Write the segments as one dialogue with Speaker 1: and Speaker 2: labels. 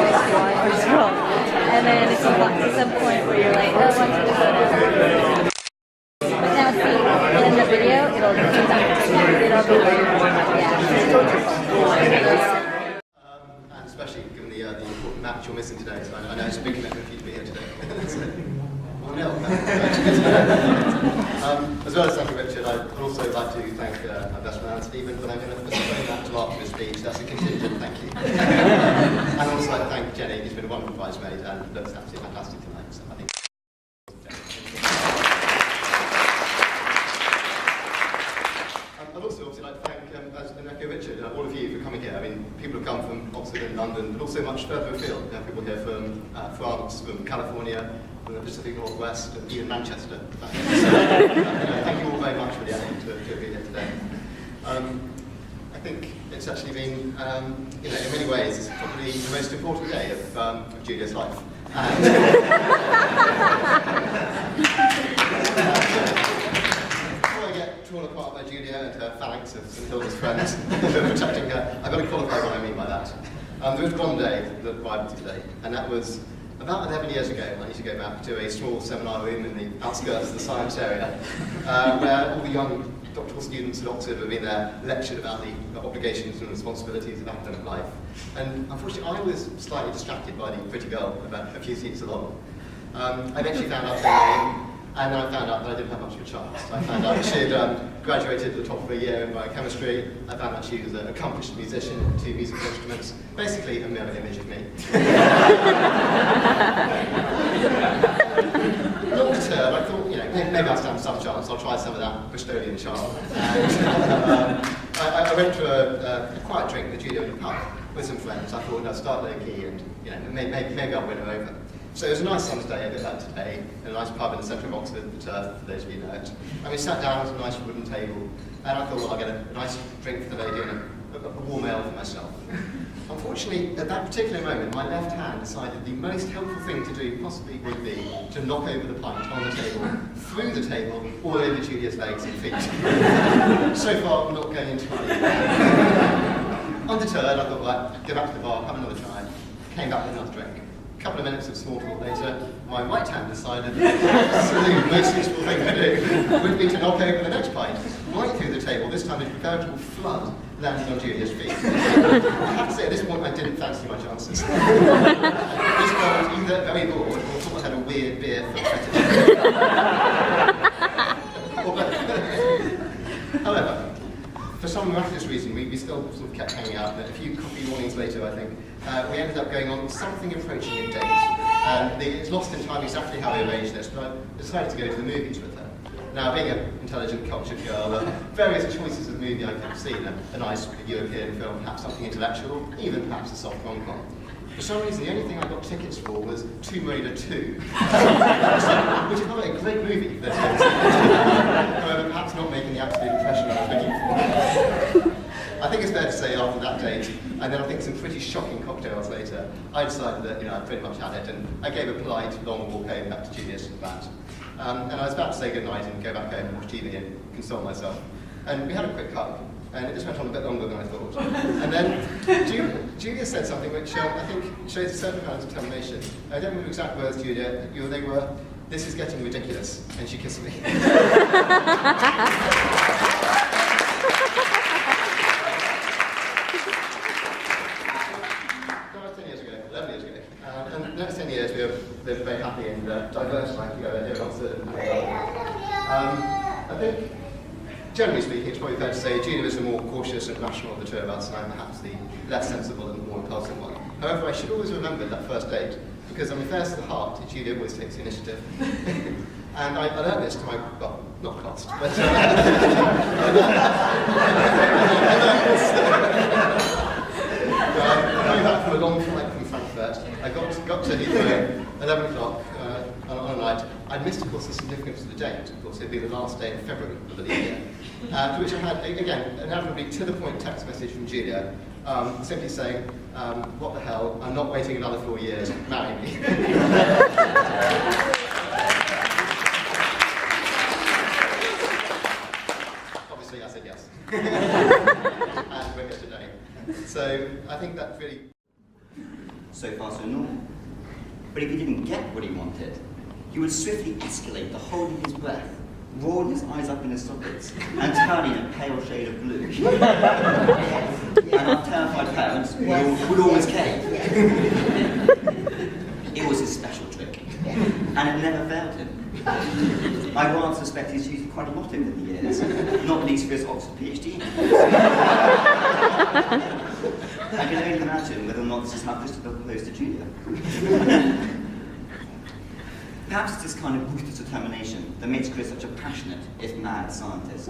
Speaker 1: if you want to scroll. And then if you got to some point where you're like, oh, what's the photo? But now see, in the video, it'll be where you're going.
Speaker 2: And especially given the important match you're missing today, so I know it's a big commitment for you to be here today. As well as thanking Richard, I'd also like to thank my best man Stephen for having postponed that till after his speech. That's a contingent thank you. And I'd also like to thank Jenny, who's been a wonderful bridesmaid and looks absolutely fantastic tonight. So I think I'd also obviously like to thank, as an echo Richard, all of you for coming here. I mean, people have come from Oxford and London, but also much further afield. You know, people here from France, from California, from the Pacific Northwest, and even Manchester. So, thank you all very much for the effort to be here today. I think it's actually been, you know, in many ways, it's probably the most important day of Julia's life. And, before I get torn apart by Julia and her phalanx of St Hilda's friends who are protecting her, I've got to qualify what I mean by that. There was one day that arrived today, and that was about 11 years ago. I used to go back to a small seminar room in the outskirts of the science area, where all the young doctoral students at Oxford have been there, lectured about the obligations and responsibilities of academic life. And unfortunately, I was slightly distracted by the pretty girl about a few seats along. I eventually found out her name, and I found out that I didn't have much of a chance. I found out she'd graduated at the top of her year in biochemistry. I found out she was an accomplished musician with 2 musical instruments, basically a mirror image of me. Long term, I thought, you know, maybe I'll stand some chance. I'll try some of that Bristolian charm. And I went to a quiet drink with Julia in a pub with some friends. I thought I'd start low key and, you know, maybe I'll win her over. So it was a nice summer's day, I did that today, in a nice pub in the centre of Oxford, the Turf, for those of you who know it. And we sat down at a nice wooden table, and I thought, well, I'll get a nice drink for the lady and a warm ale for myself. Unfortunately, at that particular moment, my left hand decided the most helpful thing to do possibly would be to knock over the pint on the table, through the table, all over Julia's legs and feet. So far, I'm not going into it. Undeterred, I thought, well, go back to the bar, have another try. Came back with another drink. A couple of minutes of small talk later, my right hand decided that the absolute most useful thing to do would be to knock over the next pint, right through the table, this time a veritable flood landing on Julia's feet. I have to say, at this point, I didn't fancy my chances. This girl was either very bored or thought I had a weird beer for fetish. However, for some miraculous reason, we still sort of kept hanging out, and a few coffee mornings later, I think, we ended up going on something approaching a date. And it's lost in time exactly how I arranged this, but I decided to go to the movies with her. Now, being an intelligent, cultured girl, various choices of movie I could have seen, a nice European film, perhaps something intellectual, even perhaps a soft rom-com. For some reason, the only thing I got tickets for was Tomb Raider 2, which is not a great movie, however, perhaps not making the absolute impression I was looking for. I think it's fair to say after that date, and then I think some pretty shocking cocktails later, I decided that, you know, I pretty much had it, and I gave a polite, long walk home back to Julia's flat. And I was about to say goodnight and go back home and watch TV and console myself. And we had a quick hug, and it just went on a bit longer than I thought. And then Julia said something which I think shows a certain kind of determination. I don't remember the exact words, Julia. They were, "This is getting ridiculous," and she kissed me. And the next 10 years we have lived very happy and diverse life together here at Oxford. I think, generally speaking, it's probably fair to say Julia is the more cautious and rational of the two of us, and I'm perhaps the less sensible and more impulsive one. However, I should always remember that first date, because on the affairs of the heart, Julia always takes the initiative. And I learned this to my, well, not cost, but coming back from a long flight from Frankfurt, I got to Heathrow 11 o'clock on a night. I'd missed, of course, the significance of the date. Of course, it'd be the last day of February of the leap year. To which I had, again, an admirably to-the-point text message from Julia, simply saying, "What the hell, I'm not waiting another 4 years, marry me." Obviously, I said yes. And we're here today. So I think that really...
Speaker 3: So far, so normal. But if he didn't get what he wanted, he would swiftly escalate to holding his breath, rolling his eyes up in his sockets, and turning a pale shade of blue. And our terrified parents would always cave. It was his special trick, and it never failed him. I rather suspect he's used it quite a lot over the years, not least for his Oxford PhD. I can only imagine whether or not this is how Christopher proposed to Julia. Perhaps it's this kind of ruthless determination that makes Chris such a passionate, if mad, scientist.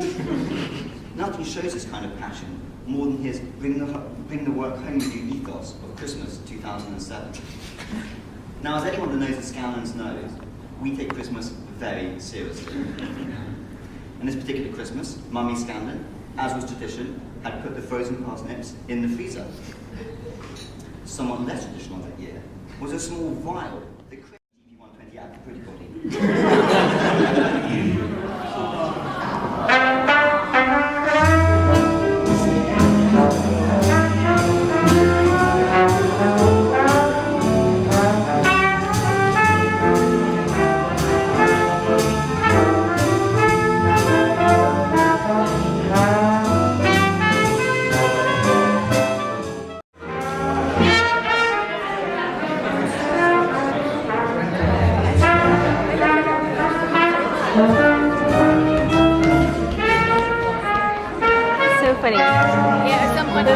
Speaker 3: Nothing shows this kind of passion more than his bring the work home with you ethos of Christmas 2007. Now, as anyone that knows the Scanlans knows, we take Christmas very seriously. And this particular Christmas, Mummy Scanlan, as was tradition, had put the frozen parsnips in the freezer. Somewhat less traditional that year was a small vial that created GP120 out of the pretty body.
Speaker 1: So funny.
Speaker 4: Yeah, at some point I